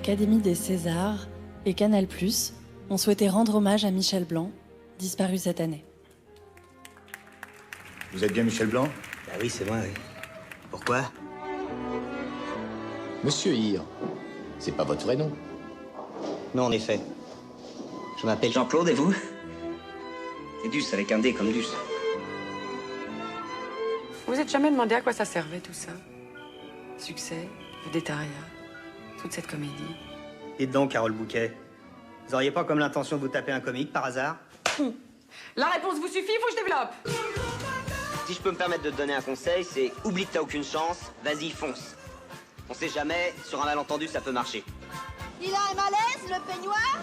l'Académie des Césars et Canal+, ont souhaité rendre hommage à Michel Blanc, disparu cette année. Vous êtes bien Michel Blanc? Bah oui, c'est moi, oui. Pourquoi? Monsieur Hir, c'est pas votre vrai nom? Non, en effet. Je m'appelle Jean-Claude, et vous? C'est Duss, avec un D comme Duss. Vous êtes jamais demandé à quoi ça servait, tout ça? Succès, vedettariat, toute cette comédie. Dites donc, Carole Bouquet, vous auriez pas comme l'intention de vous taper un comique, par hasard? La réponse vous suffit, faut que je développe. Si je peux me permettre de te donner un conseil, c'est oublie que t'as aucune chance, vas-y, fonce. On sait jamais, sur un malentendu, ça peut marcher. Il a un malaise, le peignoir?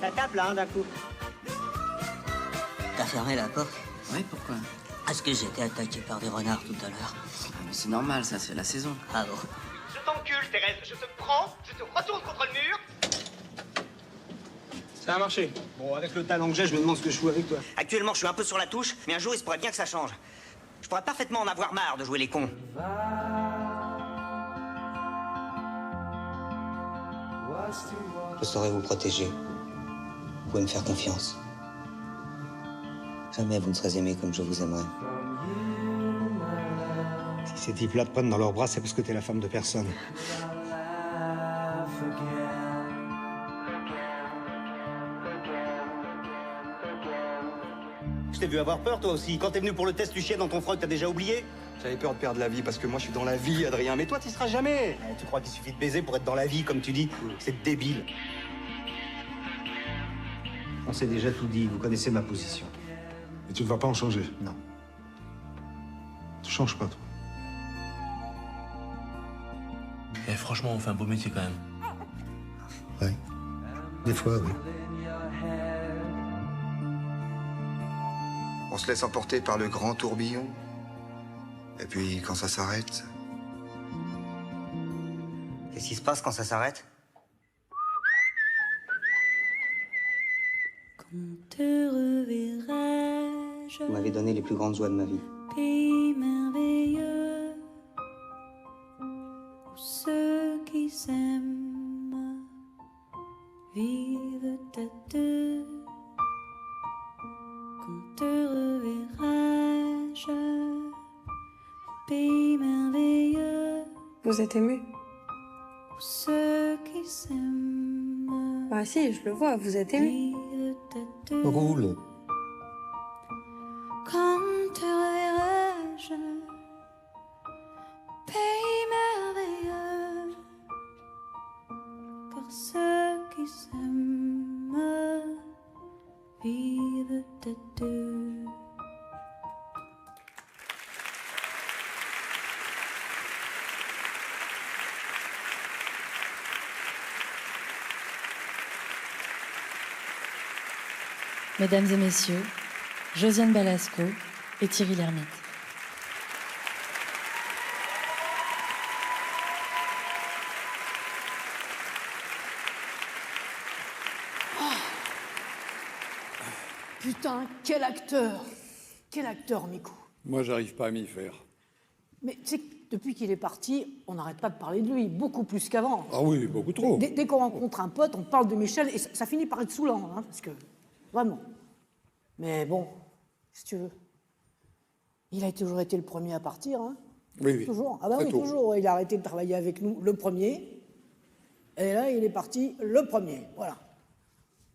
Ça tape, là, d'un coup. T'as fermé la porte? Ouais, pourquoi? Parce que j'ai été attaqué par des renards tout à l'heure. Ah, mais c'est normal, ça, c'est la saison. Ah bon? Je t'encule, Thérèse. Je te prends, je te retourne contre le mur. Ça a marché. Bon, avec le talent que j'ai, je me demande ce que je joue avec toi. Actuellement, je suis un peu sur la touche, mais un jour, il se pourrait bien que ça change. Je pourrais parfaitement en avoir marre de jouer les cons. Je saurai vous protéger. Vous pouvez me faire confiance. Jamais vous ne serez aimé comme je vous aimerais. Si ces types-là te prennent dans leurs bras, c'est parce que t'es la femme de personne. Je t'ai vu avoir peur, toi aussi. Quand t'es venu pour le test, tu chiais dans ton froc, t'as déjà oublié? J'avais peur de perdre la vie parce que moi je suis dans la vie, Adrien. Mais toi, t'y seras jamais. Tu crois qu'il suffit de baiser pour être dans la vie, comme tu dis? C'est débile. On s'est déjà tout dit, vous connaissez ma position. Et tu ne vas pas en changer? Non. Tu changes pas, toi. Eh, franchement, on fait un beau métier quand même. Ouais. Des fois, oui. On se laisse emporter par le grand tourbillon. Et puis, quand ça s'arrête... Qu'est-ce qui se passe quand ça s'arrête? Vous m'avez donné les plus grandes joies de ma vie. Pays merveilleux où ceux qui s'aiment vivent à deux. Quand te reverrai-je, pays merveilleux. Vous êtes ému? Où ceux qui s'aiment. Ah si, je le vois, vous êtes ému. Vivent à deux. Roule. Quand te reverrai-je, pays merveilleux, car ceux qui s'aiment vivent à deux. Mesdames et messieurs, Josiane Balasco et Thierry Lhermitte. Putain, quel acteur! Quel acteur, Mikou! Moi, j'arrive pas à m'y faire. Mais tu sais que depuis qu'il est parti, on n'arrête pas de parler de lui, beaucoup plus qu'avant. Ah oui, beaucoup trop. Dès qu'on rencontre un pote, on parle de Michel et ça finit par être saoulant, hein, parce que... Vraiment. Mais bon, si tu veux. Il a toujours été le premier à partir, hein? Oui, oui. Toujours. Ah bah Très oui, tôt. toujours. Il a arrêté de travailler avec nous le premier. Et là, il est parti le premier. Voilà.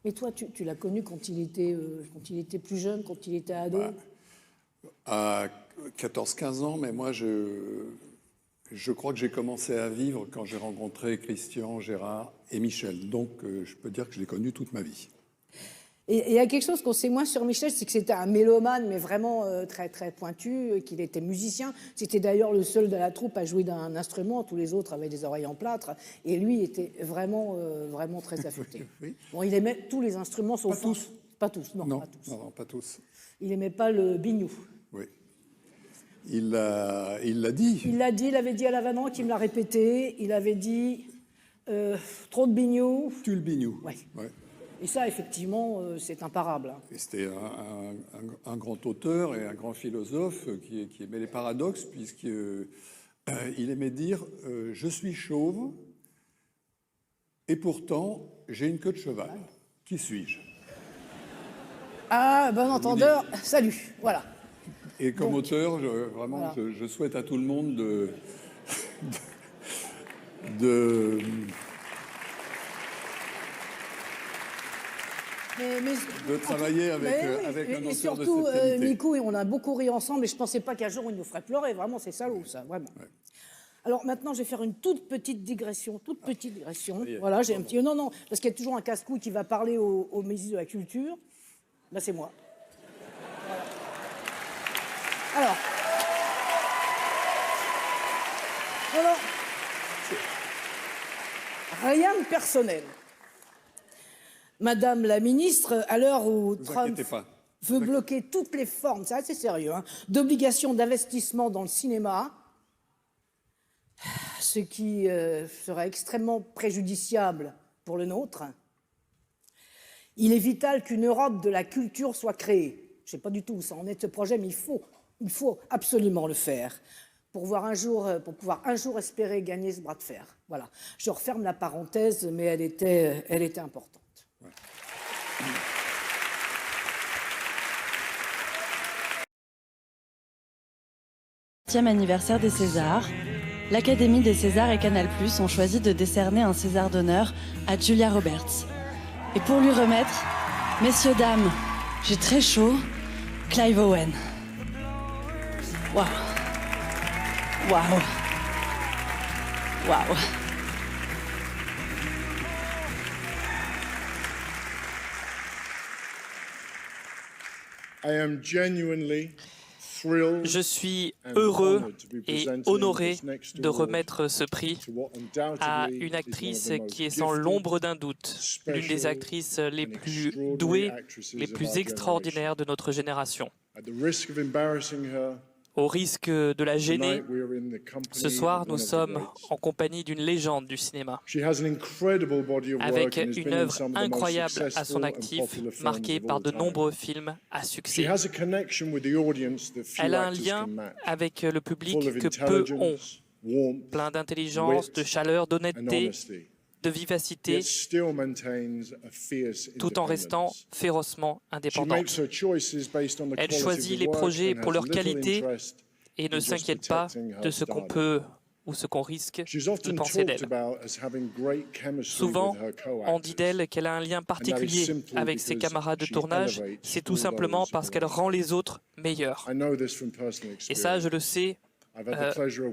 Et toi, tu l'as connu quand il était plus jeune, quand il était ado? À 14-15 ans, mais moi, je crois que j'ai commencé à vivre quand j'ai rencontré Christian, Gérard et Michel. Donc, je peux dire que je l'ai connu toute ma vie. Et il y a quelque chose qu'on sait moins sur Michel, c'est que c'était un mélomane, mais vraiment très, très pointu, qu'il était musicien. C'était d'ailleurs le seul de la troupe à jouer d'un instrument. Tous les autres avaient des oreilles en plâtre. Et lui était vraiment, vraiment très affûté. Oui. Bon, il aimait tous les instruments, sauf... Pas tous. Pas tous, non, Non, pas tous. non, pas tous. Il aimait pas le biniou. Oui. Il l'a dit. Il l'a dit, il avait dit à Lavanant, qui me l'a répété. Il avait dit trop de bignou. Tu le bignou. Ouais. Ouais. Et ça, effectivement, c'est imparable. Et c'était un grand auteur et un grand philosophe qui aimait les paradoxes, puisqu'il aimait dire « je suis chauve, Et pourtant, j'ai une queue de cheval. Qui suis-je? Ah, bon entendeur, salut, voilà. Et comme Donc, auteur, vraiment, voilà. je souhaite à tout le monde de travailler avec un auteur surtout, de cette qualité. Nico, on a beaucoup ri ensemble et je ne pensais pas qu'un jour il nous ferait pleurer. Vraiment, c'est salaud, ça, vraiment. Ouais. Alors maintenant, je vais faire une toute petite digression. Voilà, j'ai un petit... Non, parce qu'il y a toujours un casse-couille qui va parler au ministre de la Culture. Là, c'est moi. Voilà. Alors... Voilà. Rien de personnel. Madame la ministre, à l'heure où Trump veut bloquer toutes les formes, c'est assez sérieux, hein, d'obligation d'investissement dans le cinéma, ce qui serait extrêmement préjudiciable pour le nôtre, il est vital qu'une Europe de la culture soit créée. Je ne sais pas du tout où ça en est ce projet, mais il faut absolument le faire pour pouvoir un jour espérer gagner ce bras de fer. Voilà. Je referme la parenthèse, mais elle était importante. Ouais. Anniversaire des Césars, l'Académie des Césars et Canal+ ont choisi de décerner un César d'honneur à Julia Roberts. Et pour lui remettre, messieurs, dames, j'ai très chaud, Clive Owen. Waouh. Waouh. Waouh. Je suis heureux et honoré de remettre ce prix à une actrice qui est sans l'ombre d'un doute l'une des actrices les plus douées, les plus extraordinaires de notre génération. Au risque de la gêner, ce soir, nous sommes en compagnie d'une légende du cinéma, avec une œuvre incroyable à son actif, marquée par de nombreux films à succès. Elle a un lien avec le public que peu ont, plein d'intelligence, de chaleur, d'honnêteté, de vivacité, tout en restant férocement indépendante. Elle choisit les projets pour leur qualité et ne s'inquiète pas de ce qu'on peut ou ce qu'on risque de penser d'elle. Souvent, on dit d'elle qu'elle a un lien particulier avec ses camarades de tournage. C'est tout simplement parce qu'elle rend les autres meilleurs. Et ça, je le sais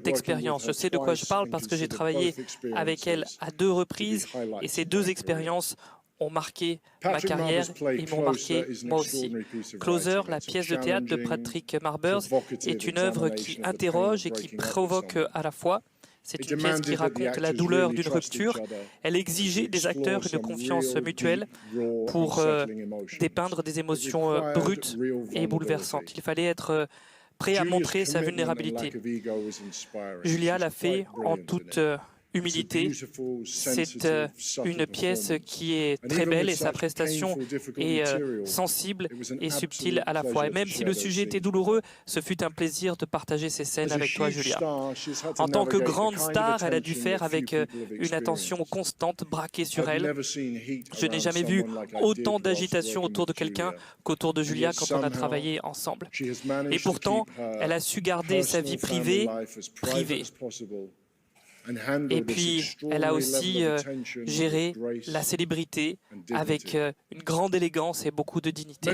d'expérience. Je sais de quoi je parle parce que j'ai travaillé avec elle à 2 reprises et ces 2 expériences ont marqué ma carrière et m'ont marqué moi aussi. Closer, la pièce de théâtre de Patrick Marbers, est une œuvre qui interroge et qui provoque à la fois. C'est une pièce qui raconte la douleur d'une rupture. Elle exigeait des acteurs une confiance mutuelle pour dépeindre des émotions brutes et bouleversantes. Il fallait être prêt à montrer sa vulnérabilité. Julia l'a fait en toute humilité. C'est une pièce qui est très belle et sa prestation est sensible et subtile à la fois. Et même si le sujet était douloureux, ce fut un plaisir de partager ces scènes avec toi, Julia. En tant que grande star, elle a dû faire avec une attention constante braquée sur elle. Je n'ai jamais vu autant d'agitation autour de quelqu'un qu'autour de Julia quand on a travaillé ensemble. Et pourtant, elle a su garder sa vie privée. Et puis, elle a aussi géré la célébrité avec une grande élégance et beaucoup de dignité.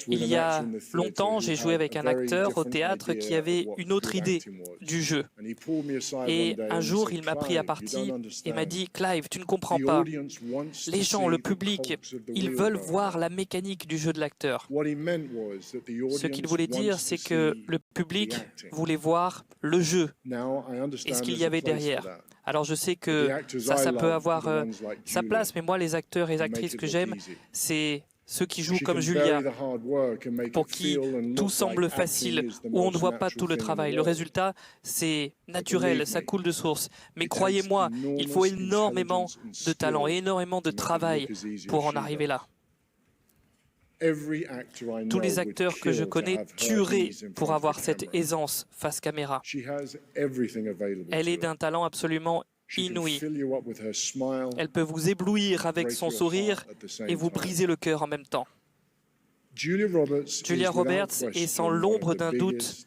Il y a longtemps, j'ai joué avec un acteur au théâtre qui avait une autre idée du jeu. Et un jour, il m'a pris à partie et m'a dit « Clive, tu ne comprends pas. Les gens, le public, ils veulent voir la mécanique du jeu de l'acteur. » Ce qu'il voulait dire, c'est que le public voulait voir le jeu et ce qu'il y avait derrière. Alors je sais que ça peut avoir sa place, mais moi, les acteurs et les actrices que j'aime, c'est ceux qui jouent comme Julia, pour qui tout semble facile, où on ne voit pas tout le travail. Le résultat, c'est naturel, ça coule de source. Mais croyez-moi, il faut énormément de talent et énormément de travail pour en arriver là. Tous les acteurs que je connais tueraient pour avoir cette aisance face caméra. Elle est d'un talent absolument inouïe. Elle peut vous éblouir avec son sourire et vous briser le cœur en même temps. Julia Roberts est sans l'ombre d'un doute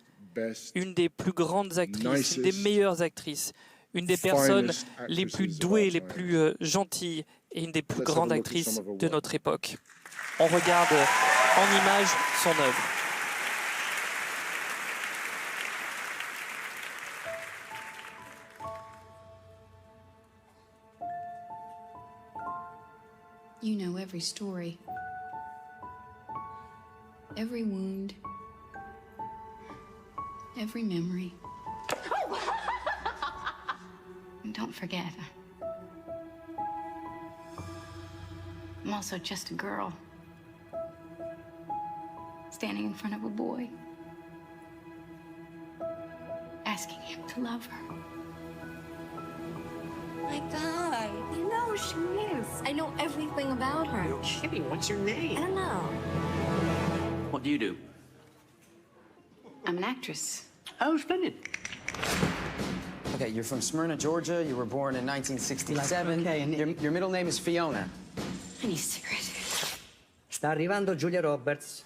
une des plus grandes actrices, une des meilleures actrices, une des personnes les plus douées, les plus gentilles et une des plus grandes actrices de notre époque. On regarde en images son œuvre. You know every story, every wound, every memory. And don't forget, I'm also just a girl standing in front of a boy, asking him to love her. My God, you know who she is. I know everything about her. No kidding. What's your name? I don't know. What do you do? I'm an actress. Oh, splendid. Okay, you're from Smyrna, Georgia. You were born in 1967. Okay, and your middle name is Fiona. I need a cigarette. Sta arrivando Julia Roberts.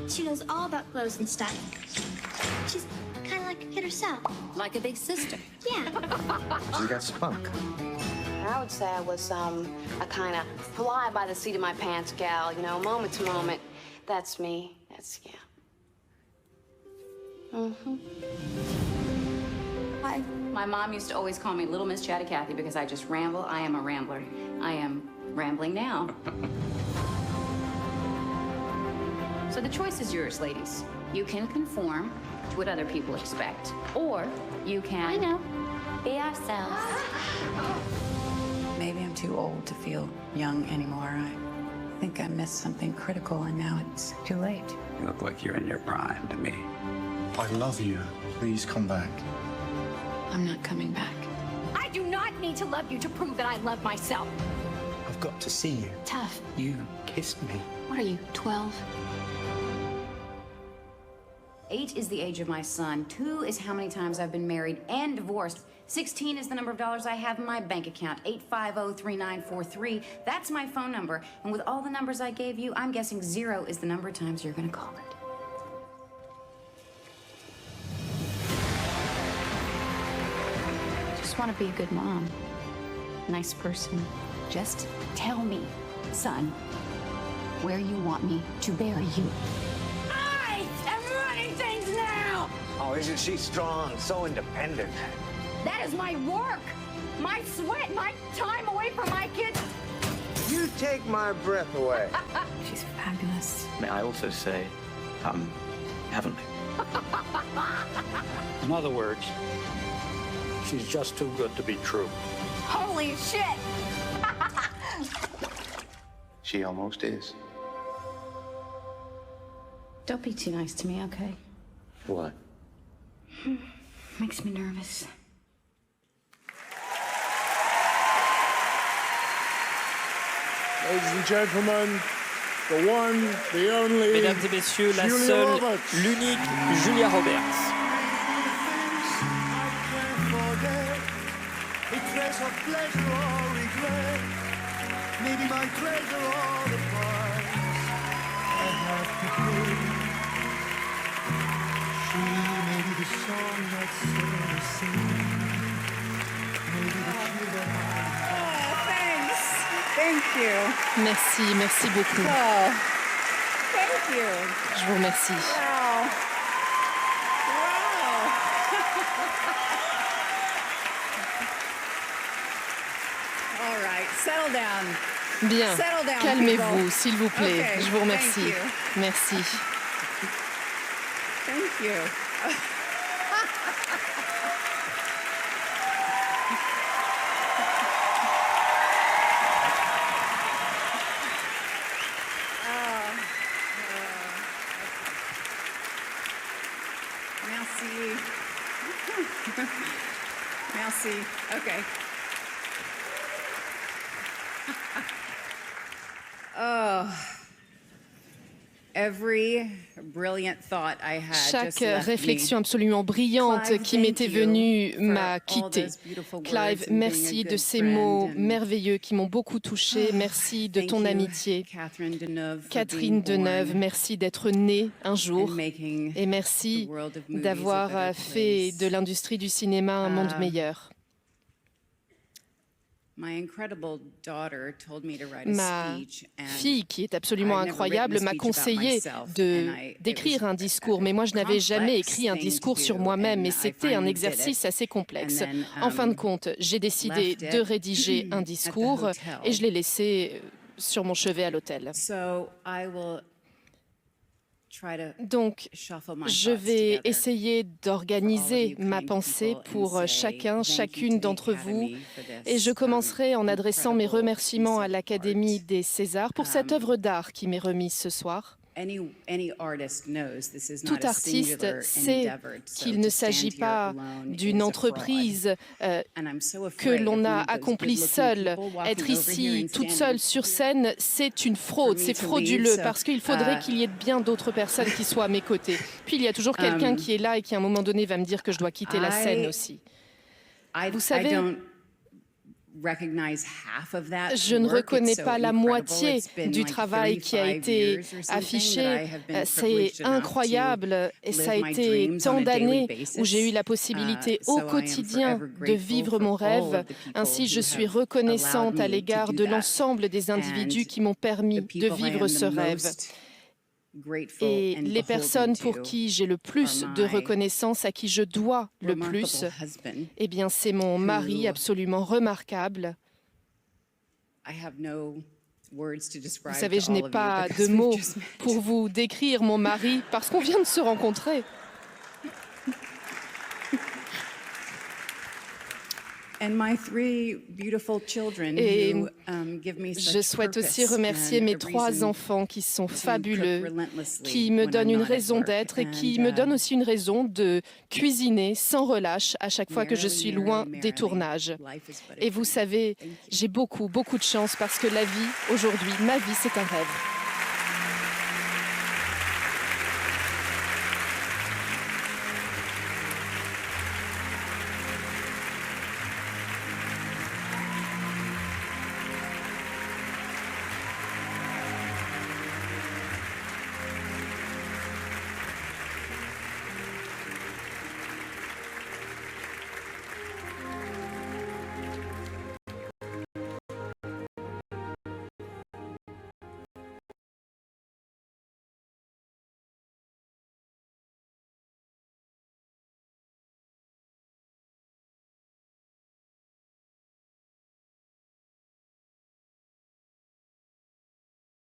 She knows all about clothes and style. She's kind of like a kid herself. Like a big sister. Yeah. She got spunk. I would say I was a kind of fly by the seat of my pants gal, you know, moment to moment. That's me. That's, yeah. Mm-hmm. Hi. My mom used to always call me Little Miss Chatty Cathy because I just ramble. I am a rambler. I am rambling now. So the choice is yours, ladies. You can conform to what other people expect, or you can... I know. Be ourselves. Maybe I'm too old to feel young anymore. I think I missed something critical, and now it's too late. You look like you're in your prime to me. I love you. Please come back. I'm not coming back. I do not need to love you to prove that I love myself. I've got to see you. Tough. You kissed me. What are you, 12? 8 is the age of my son. 2 is how many times I've been married and divorced. 16 is the number of dollars I have in my bank account. 850-3943. That's my phone number. And with all the numbers I gave you, I'm guessing 0 is the number of times you're gonna call it. I just want to be a good mom. Nice person. Just tell me, son, where you want me to bury you. Oh, isn't she strong? So independent. That is my work, my sweat, my time away from my kids. You take my breath away. She's fabulous. May I also say, heavenly. In other words, she's just too good to be true. Holy shit! She almost is. Don't be too nice to me, okay? What? Makes me nervous. Ladies and gentlemen, the one, the only, Mesdames et messieurs, la seule, l'unique Julia Roberts. Maybe my treasure or the price I have to pay. She may be the song that sailors sing. Maybe the tear that Thanks. Thank you. Merci, merci beaucoup. Oh, thank you. Je vous remercie. Wow. Wow. All right, settle down. Bien, Settle down, calmez-vous, people. s'il vous plaît. Okay, Je vous remercie. thank you. Merci. Thank you. Merci. Merci. Okay. Oh. Chaque réflexion absolument brillante qui m'était venue m'a quittée. Clive, merci de ces mots merveilleux qui m'ont beaucoup touchée. Merci de ton amitié. Catherine Deneuve, merci d'être née un jour et merci d'avoir fait de l'industrie du cinéma un monde meilleur. Ma fille, qui est absolument incroyable, m'a conseillé d'écrire un discours, mais moi je n'avais jamais écrit un discours sur moi-même et c'était un exercice assez complexe. En fin de compte, j'ai décidé de rédiger un discours et je l'ai laissé sur mon chevet à l'hôtel. Donc, je vais essayer d'organiser ma pensée pour chacune d'entre vous. Et je commencerai en adressant mes remerciements à l'Académie des Césars pour cette œuvre d'art qui m'est remise ce soir. Tout artiste sait qu'il ne s'agit pas d'une entreprise que l'on a accomplie seul. Être ici toute seule sur scène, c'est une fraude, c'est frauduleux parce qu'il faudrait qu'il y ait bien d'autres personnes qui soient à mes côtés. Puis il y a toujours quelqu'un qui est là et qui à un moment donné va me dire que je dois quitter la scène aussi. Vous savez, je ne reconnais pas la moitié du travail qui a été affiché. C'est incroyable et ça a été tant d'années où j'ai eu la possibilité au quotidien de vivre mon rêve. Ainsi, je suis reconnaissante à l'égard de l'ensemble des individus qui m'ont permis de vivre ce rêve. Et les personnes pour qui j'ai le plus de reconnaissance, à qui je dois le plus, eh bien, c'est mon mari absolument remarquable. Vous savez, je n'ai pas de mots pour vous décrire mon mari parce qu'on vient de se rencontrer. Et je souhaite aussi remercier mes 3 enfants qui sont fabuleux, qui me donnent une raison d'être et qui me donnent aussi une raison de cuisiner sans relâche à chaque fois que je suis loin des tournages. Et vous savez, j'ai beaucoup de chance parce que la vie, aujourd'hui, ma vie, c'est un rêve.